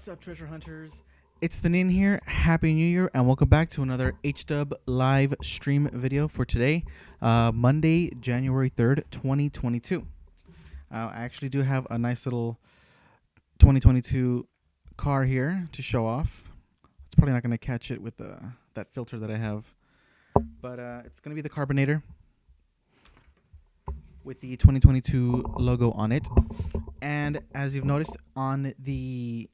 What's up, treasure hunters? It's the Nin here. Happy New Year, and welcome back to another HDub live stream video for today, Monday, January 3rd, 2022. I actually do have a nice little 2022 car here to show off. It's probably not going to catch it with that filter that I have, but it's going to be the Carbonator with the 2022 logo on it. And as you've noticed on the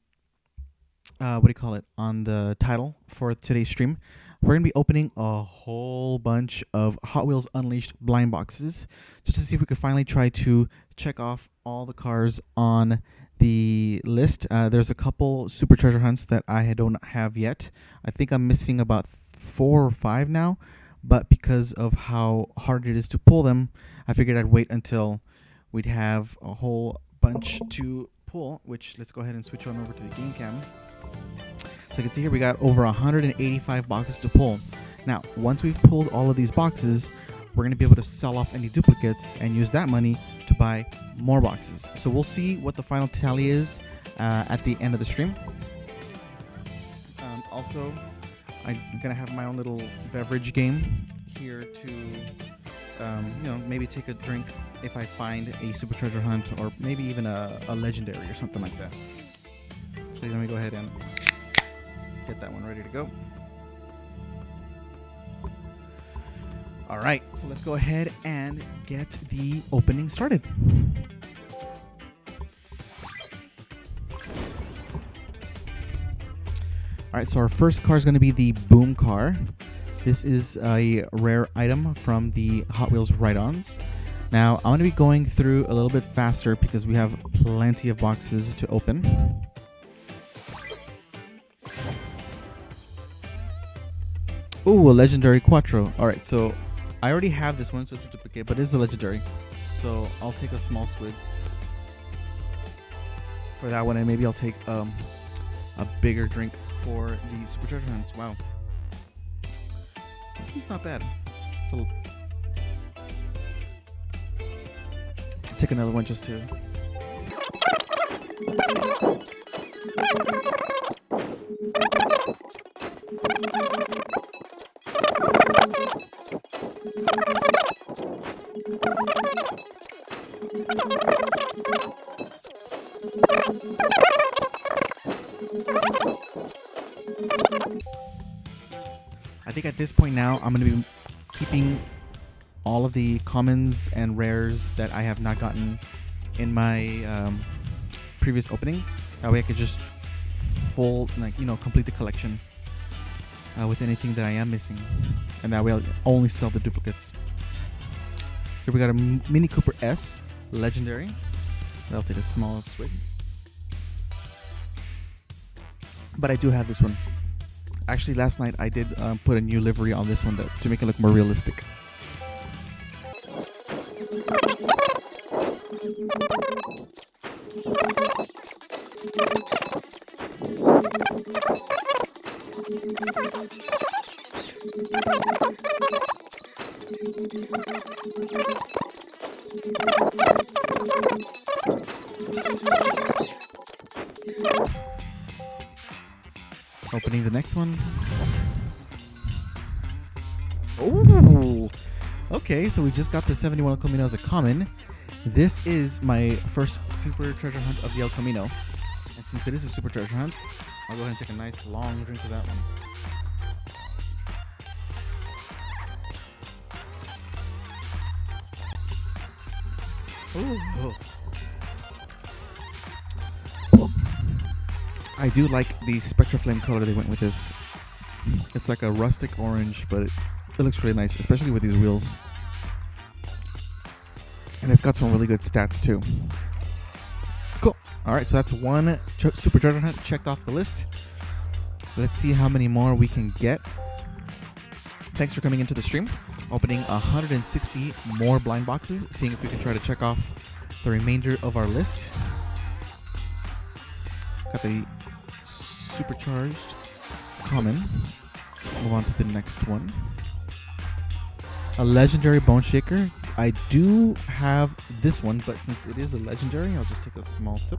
on the title for today's stream, we're gonna be opening a whole bunch of Hot Wheels Unleashed blind boxes just to see if we could finally try to check off all the cars on the list. There's a couple super treasure hunts that I don't have yet. I think I'm missing about 4 or 5 now, but because of how hard it is to pull them, I figured I'd wait until we'd have a whole bunch to pull, which let's go ahead and switch on over to the game cam. So you can see here we got over 185 boxes to pull. Now, once we've pulled all of these boxes, we're going to be able to sell off any duplicates and use that money to buy more boxes. So we'll see what the final tally is at the end of the stream. Also, I'm going to have my own little beverage game here to, maybe take a drink if I find a super treasure hunt or maybe even a legendary or something like that. Actually, let me go ahead and get that one ready to go. All right, so let's go ahead and get the opening started. All right, so our first car is going to be the Boom Car. This is a rare item from the Hot Wheels Ride-Ons. Now, I'm going to be going through a little bit faster because we have plenty of boxes to open. Ooh, a legendary Quattro. All right, so I already have this one, so it's a duplicate, but it is a legendary. So I'll take a small swig for that one, and maybe I'll take a bigger drink for the super treasure hunts. Wow, this one's not bad. Take another one just to. I think at this point now, I'm going to be keeping all of the commons and rares that I have not gotten in my previous openings. That way I could just complete the collection with anything that I am missing. And that way I'll only sell the duplicates. Here we got a Mini Cooper S Legendary. I'll take a small swig. But I do have this one. Actually, last night I did put a new livery on this one to make it look more realistic. Opening the next one. Oh, okay. So we just got the 71 El Camino as a common. This is my first super treasure hunt of the El Camino, and since it is a super treasure hunt, I'll go ahead and take a nice long drink of that one. Oh. I do like the Spectra Flame color they went with this. It's like a rustic orange, but it looks really nice, especially with these wheels. And it's got some really good stats too. Cool. All right, so that's one super treasure hunt checked off the list. Let's see how many more we can get. Thanks for coming into the stream. Opening 160 more blind boxes, seeing if we can try to check off the remainder of our list. Got the supercharged common. Move on to the next one. A legendary Bone Shaker. I do have this one, but since it is a legendary, I'll just take a small sip.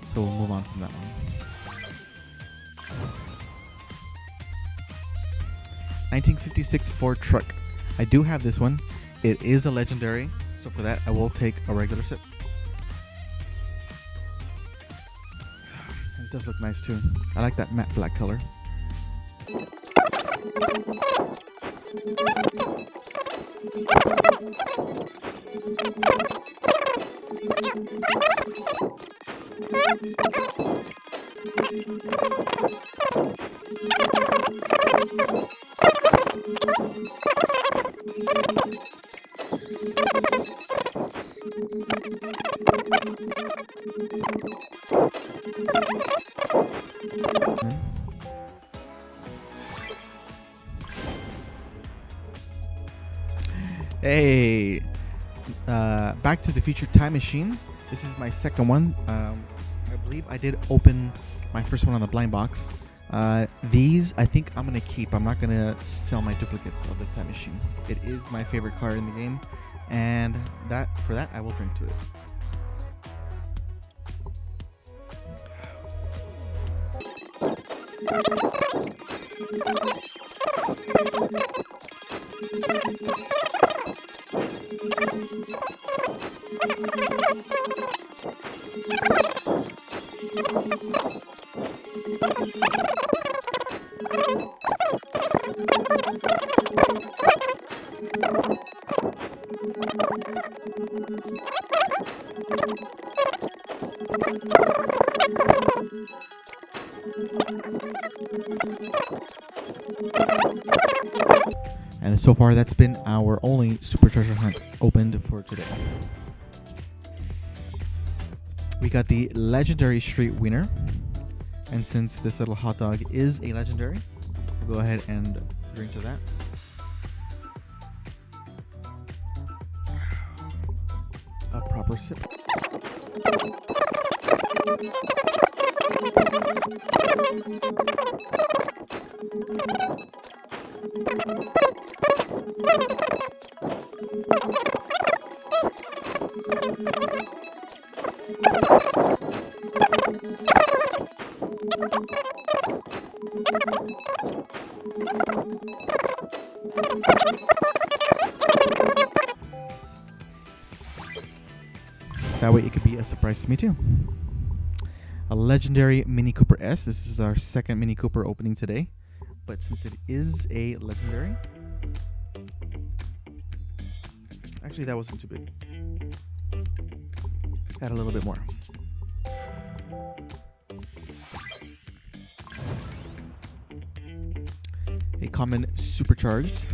So we'll move on from that one. 1956 Ford truck. I do have this one. It is a legendary, so for that I will take a regular sip. It does look nice too. I like that matte black color. Hey, Back to the Future Time Machine. This is my second one. I believe I did open my first one on the blind box. These I think I'm gonna keep. I'm not gonna sell my duplicates of the time machine. It is my favorite car in the game, and for that I will drink to it. And so far, that's been our only super treasure hunt opened for today. We got the legendary street wiener, and since this little hot dog is a legendary, we'll go ahead and drink to that. A proper sip. That way it could be a surprise to me too. A legendary Mini Cooper S. This is our second Mini Cooper opening today. But since it is a legendary... Actually, that wasn't too big. Add a little bit more. A common supercharged.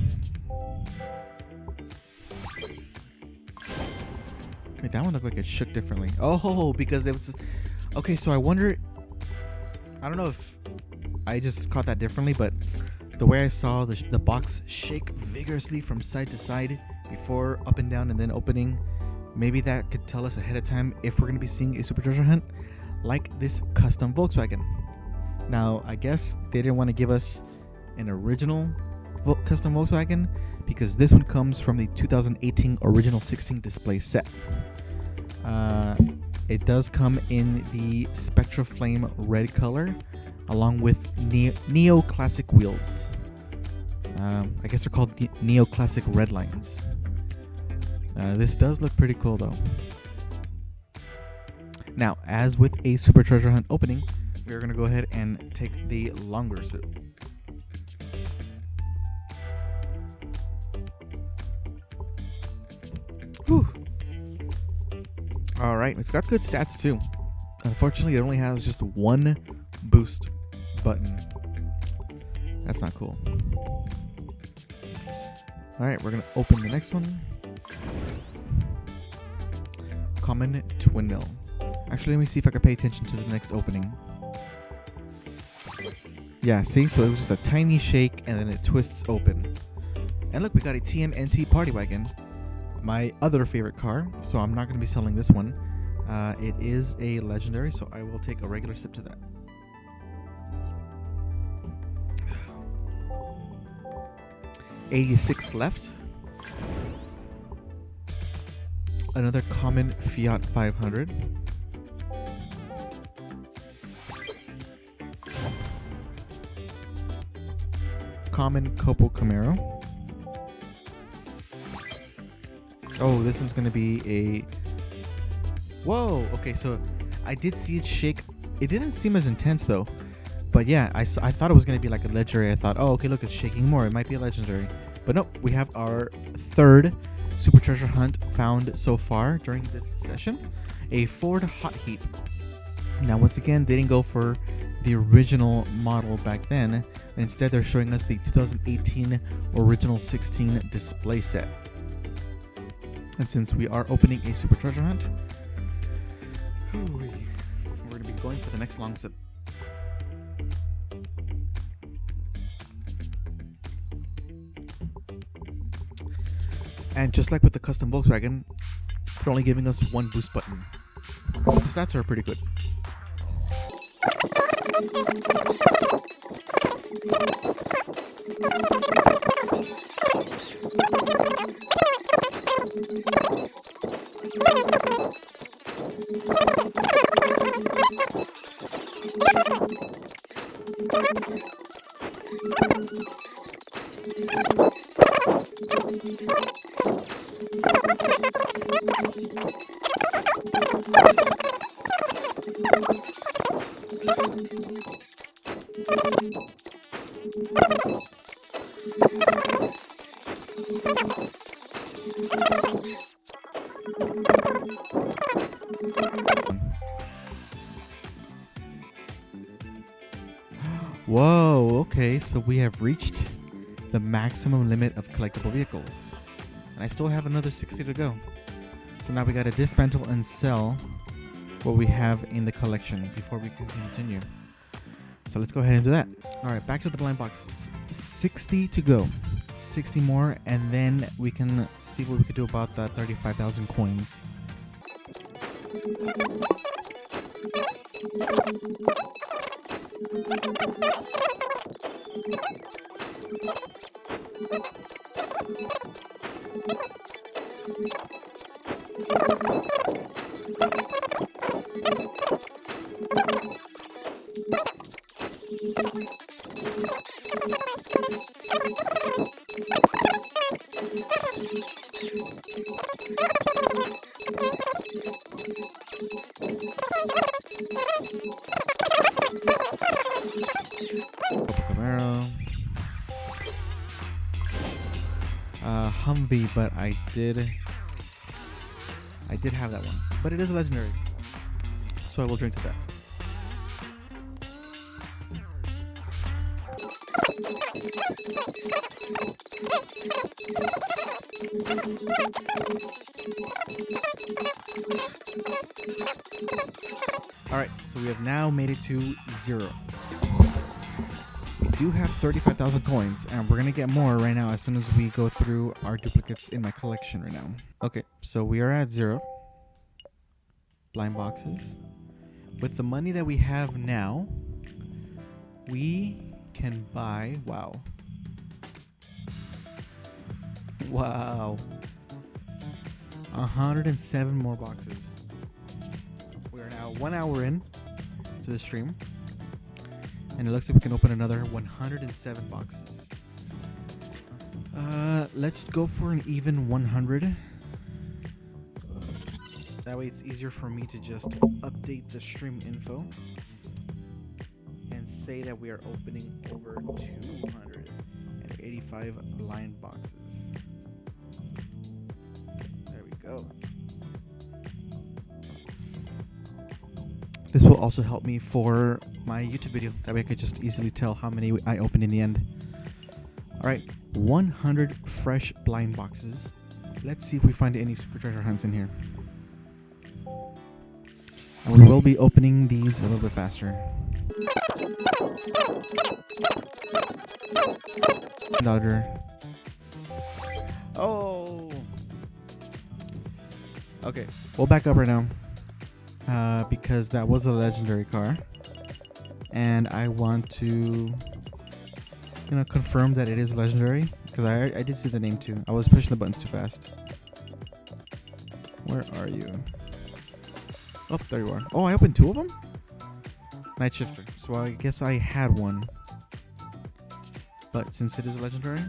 Wait, that one looked like it shook differently. Oh, because it was... Okay, so I wonder... I don't know if I just caught that differently, but the way I saw the box shake vigorously from side to side before up and down and then opening, maybe that could tell us ahead of time if we're going to be seeing a super treasure hunt like this custom Volkswagen. Now, I guess they didn't want to give us an original custom Volkswagen because this one comes from the 2018 original 16 display set. It does come in the Spectra Flame red color along with Neo Classic wheels. I guess they're called Neo Classic red lines. This does look pretty cool though. Now, as with a super treasure hunt opening, we're going to go ahead and take the longer sip. Whew. All right, it's got good stats too. Unfortunately, it only has just one boost button. That's not cool. All right, we're gonna open the next one. common twin mill. Actually, let me see if I can pay attention to the next opening. Yeah, see? So it was just a tiny shake and then it twists open. And look, we got a TMNT Party Wagon. My other favorite car, so I'm not going to be selling this one. It is a legendary, so I will take a regular sip to that. $86 left. Another common Fiat 500. Common Copo Camaro. Oh, this one's gonna be a... Whoa! Okay, so I did see it shake. It didn't seem as intense though. But yeah, I thought it was going to be like a legendary. I thought, oh, okay, look, it's shaking more. It might be a legendary. But nope, we have our third super treasure hunt found so far during this session. A Ford Hot Heat. Now, once again, they didn't go for the original model back then. Instead, they're showing us the 2018 original 16 display set. And since we are opening a super treasure hunt, we're going to be going for the next long sip. And just like with the custom Volkswagen, they're only giving us one boost button. The stats are pretty good. Whoa, okay, so we have reached the maximum limit of collectible vehicles. And I still have another 60 to go. So now we gotta dismantle and sell what we have in the collection before we can continue. So let's go ahead and do that. Alright, back to the blind boxes. 60 to go. 60 more, and then we can see what we can do about that 35,000 coins. Camaro. Humvee, but I did have that one, but it is a legendary, so I will drink to that. Alright, so we have now made it to 0. We do have 35,000 coins, and we're going to get more right now as soon as we go through our duplicates in my collection right now. Okay, so we are at 0. Blind boxes. With the money that we have now, we can buy... Wow. 107 more boxes. We are now 1 hour in to the stream, and it looks like we can open another 107 boxes. Let's go for an even 100. That way it's easier for me to just update the stream info and say that we are opening over 285 blind boxes. There we go. This will also help me for my YouTube video. That way I could just easily tell how many I opened in the end. Alright, 100 fresh blind boxes. Let's see if we find any super treasure hunts in here. And we will be opening these a little bit faster. Dodger. Oh. Okay, we'll back up right now because that was a legendary car, and I want to, confirm that it is legendary because I did see the name too. I was pushing the buttons too fast. Where are you? Oh, there you are. Oh, I opened 2 of them? Night Shifter. So I guess I had one. But since it is legendary,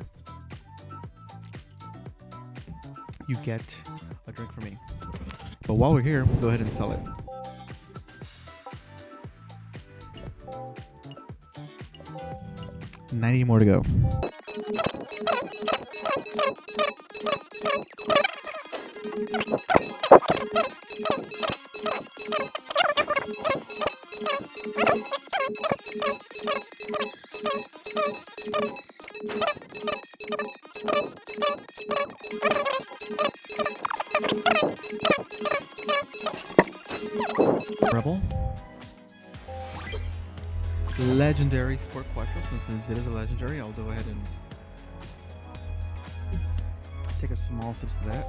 you get a drink from me. But while we're here, we'll go ahead and sell it. $90 more to go. Rebel. Legendary Sport Quattro. So since it is a legendary, I'll go ahead and take a small sip of that.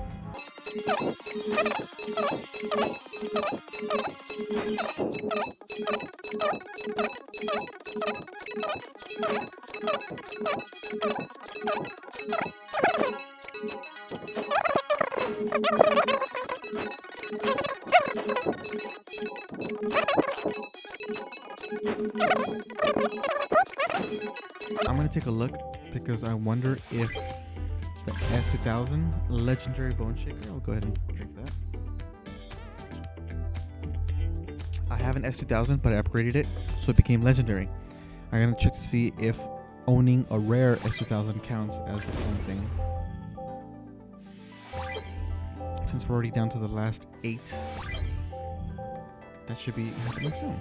I'm gonna take a look because I wonder if the S2000 Legendary Bone Shaker. I'll go ahead and drink that. I have an S2000, but I upgraded it so it became legendary. I'm gonna check to see if owning a rare S2000 counts as its own thing. Since we're already down to the last 8, that should be happening soon.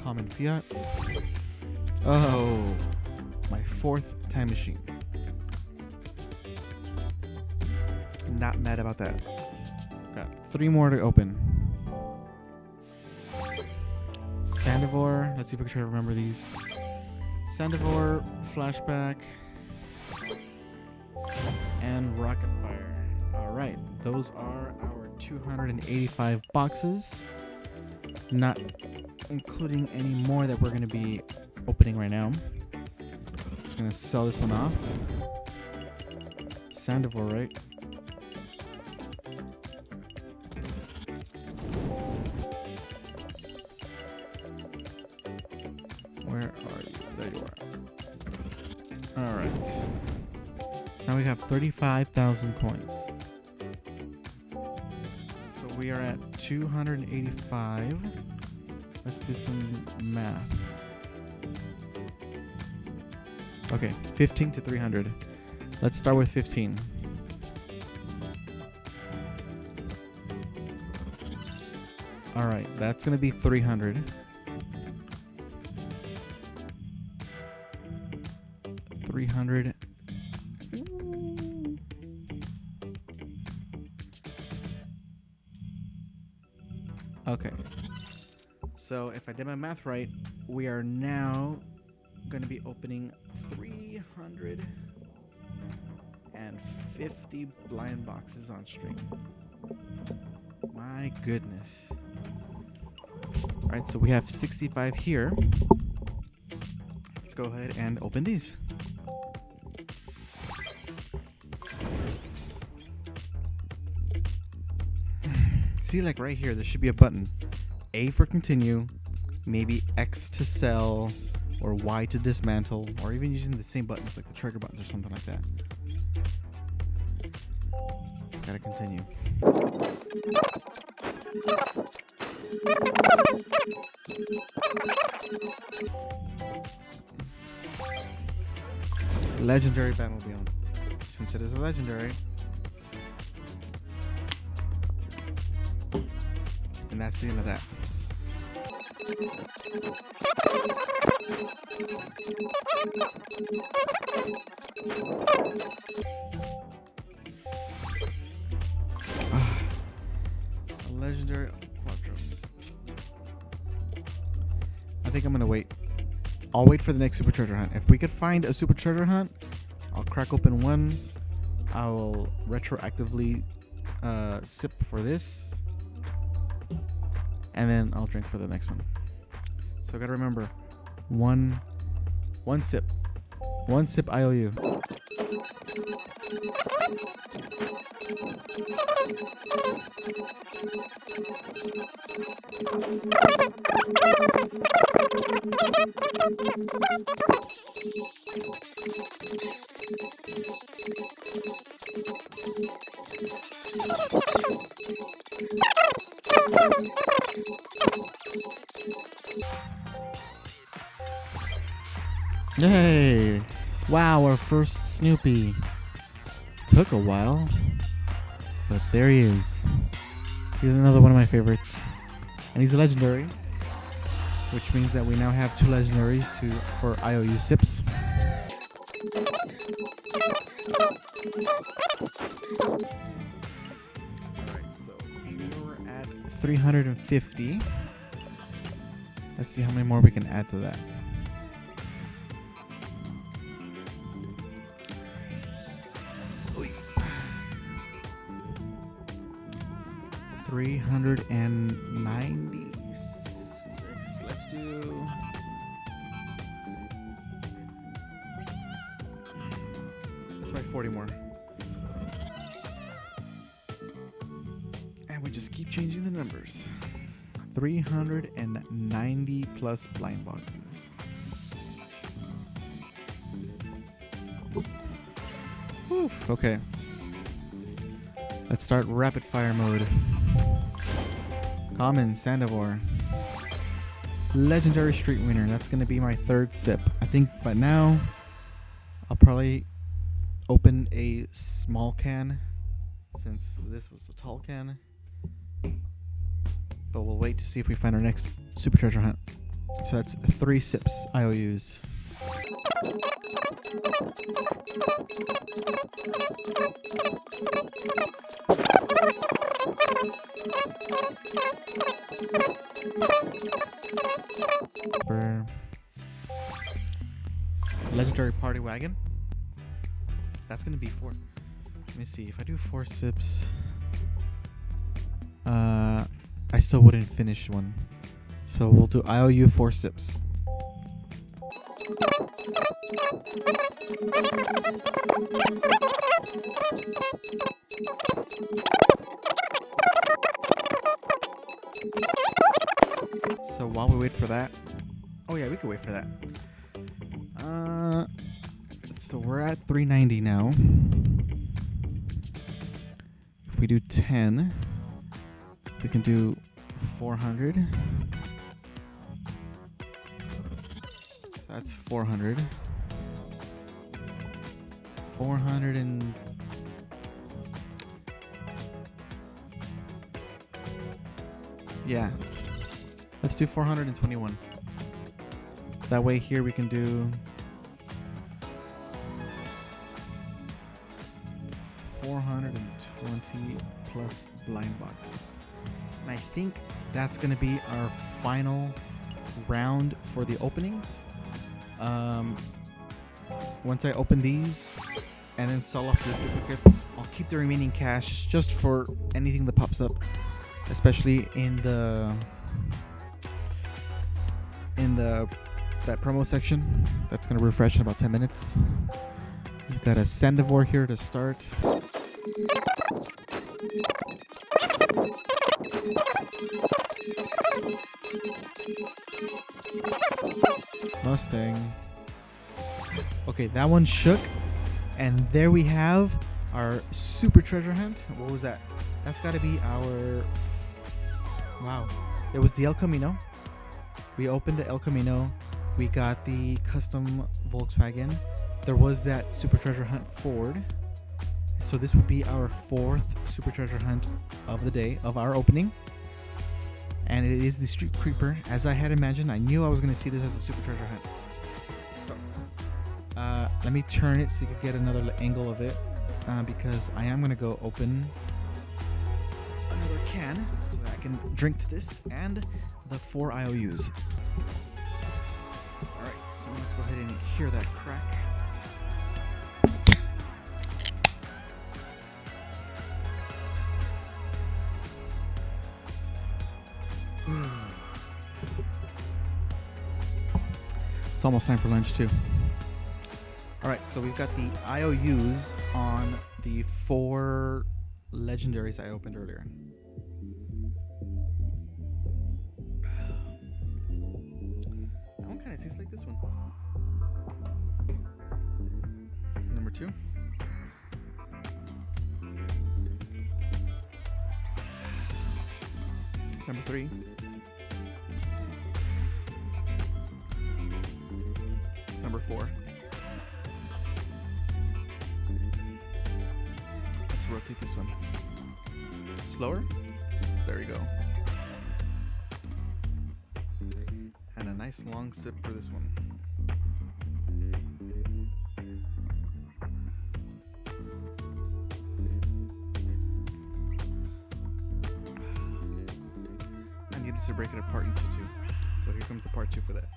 Common Fiat. Oh, my 4th time machine. Not mad about that. Got 3 more to open. Sandivore. Let's see if we can try to remember these. Sandivore, Flashback, and Rocket Fire. Alright, those are our 285 boxes. Not including any more that we're going to be opening right now. Just going to sell this one off. Sandivore, right? Where are you? There you are. Alright. So now we have 35,000 coins. So we are at 285. Let's do some math. Okay, 15 to 300. Let's start with 15. Alright, that's going to be 300. 300. Okay. So if I did my math right, we are now going to be opening 350 blind boxes on stream. My goodness. Alright, so we have 65 here. Let's go ahead and open these. See, like right here, there should be a button. A for continue, maybe X to sell, or Y to dismantle, or even using the same buttons like the trigger buttons or something like that. Gotta continue. Legendary Batmobile. Since it is a legendary. And that's the end of that. Legendary Quattro. I think I'm gonna wait. I'll wait for the next super treasure hunt. If we could find a super treasure hunt, I'll crack open one. I will retroactively sip for this, and then I'll drink for the next one. So I gotta remember, one sip, IOU. Yay! Wow, our first Snoopy. Took a while, but there he is. He's another one of my favorites. And he's a legendary, which means that we now have 2 legendaries for IOU sips. Alright, so we're at 350. Let's see how many more we can add to that. Oy. 396. Let's do. Let's buy 40 more. And we just keep changing the numbers. 390 plus blind boxes. Whew, okay. Let's start rapid fire mode. Common Sandivore. Legendary Street Winner. That's going to be my 3rd sip. I think by now I'll probably open a small can since this was a tall can. But we'll wait to see if we find our next super treasure hunt. So that's 3 sips IOUs. Legendary Party Wagon. That's gonna be 4. Let me see. If I do 4 sips, I still wouldn't finish one. So we'll do IOU 4 sips. So while we wait for that, oh yeah, we can wait for that. So we're at 390 now. If we do 10, we can do 400. So that's 400. 400 and yeah. Let's do 421. That way here we can do 420 plus blind boxes. And I think that's going to be our final round for the openings. Once I open these and then sell off the duplicates, I'll keep the remaining cash just for anything that pops up, especially in that promo section. That's going to refresh in about 10 minutes. We've got a Sandivore here to start. Mustang. Okay, that one shook. And there we have our super treasure hunt. What was that? That's got to be our... Wow. It was the El Camino. We opened the El Camino. We got the custom Volkswagen. There was that super treasure hunt Ford. So this would be our 4th super treasure hunt of the day, of our opening. And it is the Street Creeper. As I had imagined, I knew I was going to see this as a super treasure hunt. So, let me turn it so you can get another angle of it. Because I am going to go open another can so that I can drink to this and the 4 IOUs. Alright, so let's go ahead and hear that crack. It's almost time for lunch too. Alright, so we've got the IOUs on the 4 legendaries I opened earlier. That one kind of tastes like this one. Number 2. Number 3. Number 4. Let's rotate this one. Slower. There we go. And a nice long sip for this one. I needed to break it apart into 2. So here comes the part 2 for that.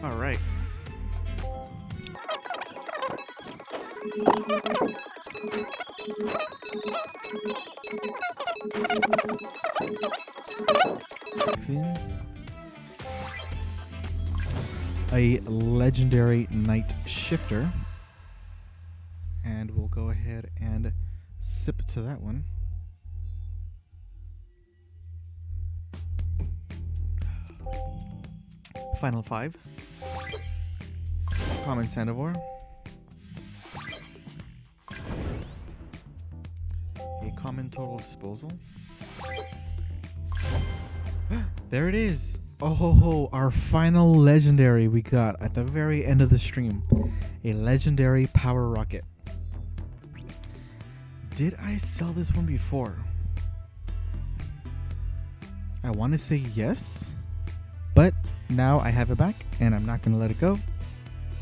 All right. A legendary night shifter, and we'll go ahead and sip to that one. Final 5. Common Sandivore. A common Total Disposal. There it is. Oh ho ho, our final legendary we got at the very end of the stream. A legendary Power Rocket. Did I sell this one before? I want to say yes, but now I have it back and I'm not going to let it go.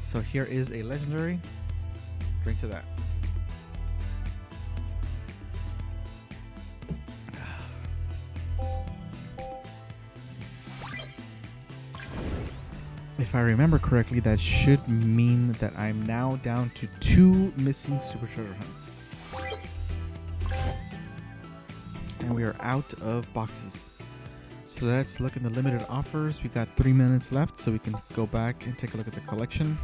So here is a legendary. Drink to that. If I remember correctly, that should mean that I'm now down to 2 missing Super Treasure Hunts. And we are out of boxes. So let's look at the limited offers. We got 3 minutes left, so we can go back and take a look at the collection.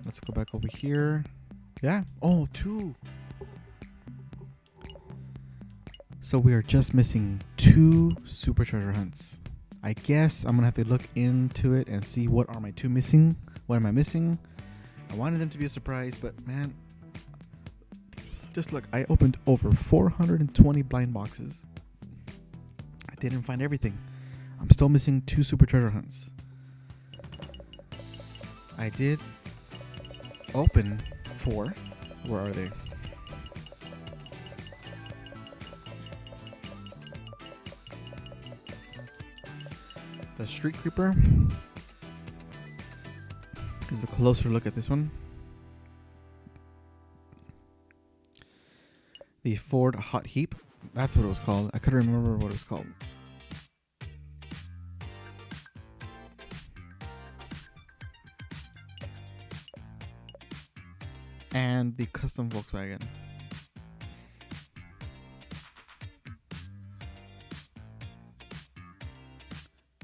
Let's go back over here. Yeah. Oh, 2. So we are just missing 2 Super Treasure Hunts. I guess I'm going to have to look into it and see what are my 2 missing. What am I missing? I wanted them to be a surprise, but man, just look. I opened over 420 blind boxes. I didn't find everything. I'm still missing 2 Super Treasure Hunts. I did open 4. Where are they? The Street Creeper. Here's a closer look at this one. The Ford Hot Heap. That's what it was called. I couldn't remember what it was called. And the custom Volkswagen.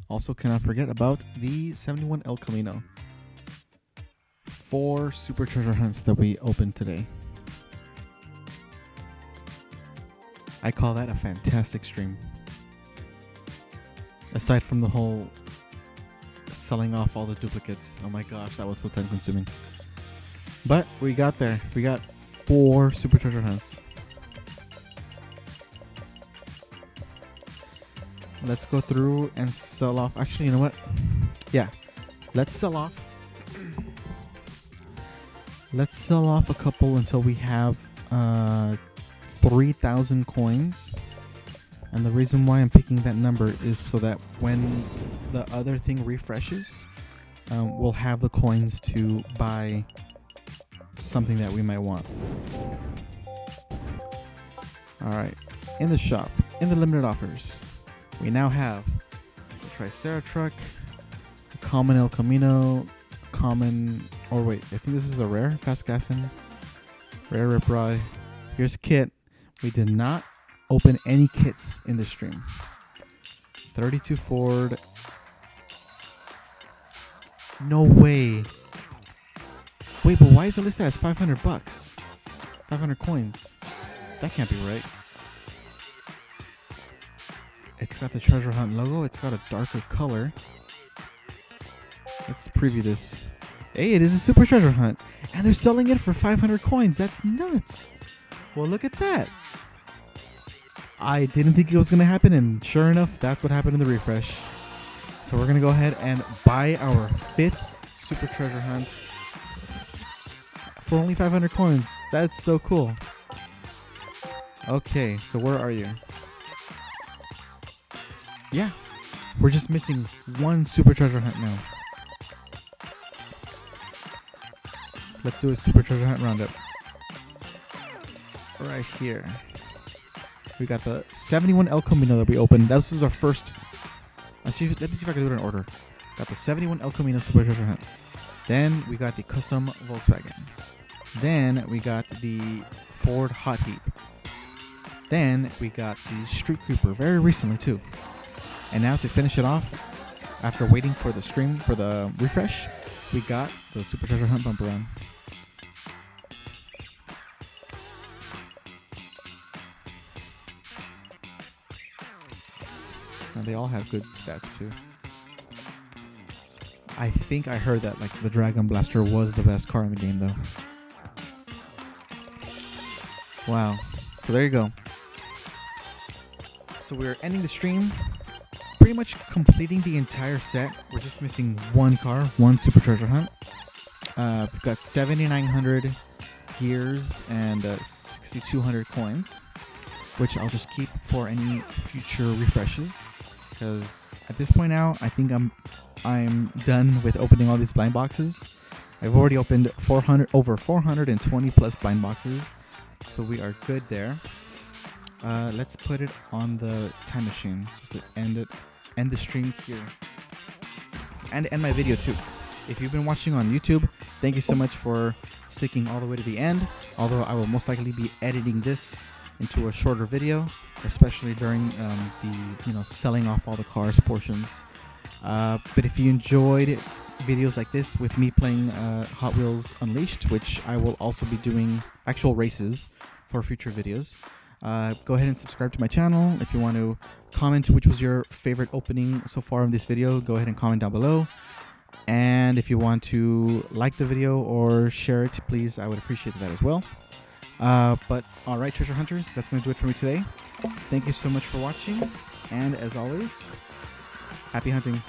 Also cannot forget about the 71 El Camino. 4 Super Treasure Hunts that we opened today. I call that a fantastic stream. Aside from the whole selling off all the duplicates. Oh my gosh, that was so time consuming. But we got there. We got 4 Super Treasure Hunts. Let's go through and sell off. Actually, you know what? Yeah. Let's sell off. Let's sell off a couple until we have 3,000 coins. And the reason why I'm picking that number is so that when the other thing refreshes, we'll have the coins to buy something that we might want. Alright, in the shop, in the limited offers, we now have the Triceratruck, the common El Camino, common, or wait, I think this is a rare, Fast Gassin, rare Rip Rod. Here's kit. We did not open any kits in this stream. 32 Ford. No way. Wait, but why is it listed as 500 bucks? 500 coins. That can't be right. It's got the treasure hunt logo. It's got a darker color. Let's preview this. Hey, it is a super treasure hunt. And they're selling it for 500 coins. That's nuts. Well, look at that. I didn't think it was going to happen, and sure enough, that's what happened in the refresh. So we're going to go ahead and buy our 5th super treasure hunt for only 500 coins. That's so cool. Okay, so where are you? Yeah, we're just missing one super treasure hunt now. Let's do a super treasure hunt roundup. Right here. We got the 71 El Camino that we opened. This is our first. Let me see if I can do it in order. Got the 71 El Camino super treasure hunt. Then we got the custom Volkswagen. Then we got the Ford Hot Heap. Then we got the Street Creeper very recently too. And now to finish it off, after waiting for the stream for the refresh, we got the super treasure hunt bumper run. And they all have good stats too. I think I heard that like the Dragon Blaster was the best car in the game though. Wow. So there you go. So we're ending the stream, pretty much completing the entire set. We're just missing one car, one super treasure hunt. We've got 7,900 gears and 6,200 coins, which I'll just keep for any future refreshes. Because at this point now, I think I'm done with opening all these blind boxes. I've already opened over 420 plus blind boxes, so we are good there. Let's put it on the time machine just to end the stream here, and end my video too. If you've been watching on YouTube, thank you so much for sticking all the way to the end. Although I will most likely be editing this into a shorter video, especially during the selling off all the cars portions. But if you enjoyed videos like this with me playing Hot Wheels Unleashed, which I will also be doing actual races for future videos, go ahead and subscribe to my channel. If you want to comment which was your favorite opening so far in this video, go ahead and comment down below. And if you want to like the video or share it, please, I would appreciate that as well. But alright, treasure hunters, that's going to do it for me today. Thank you so much for watching, and as always, happy hunting.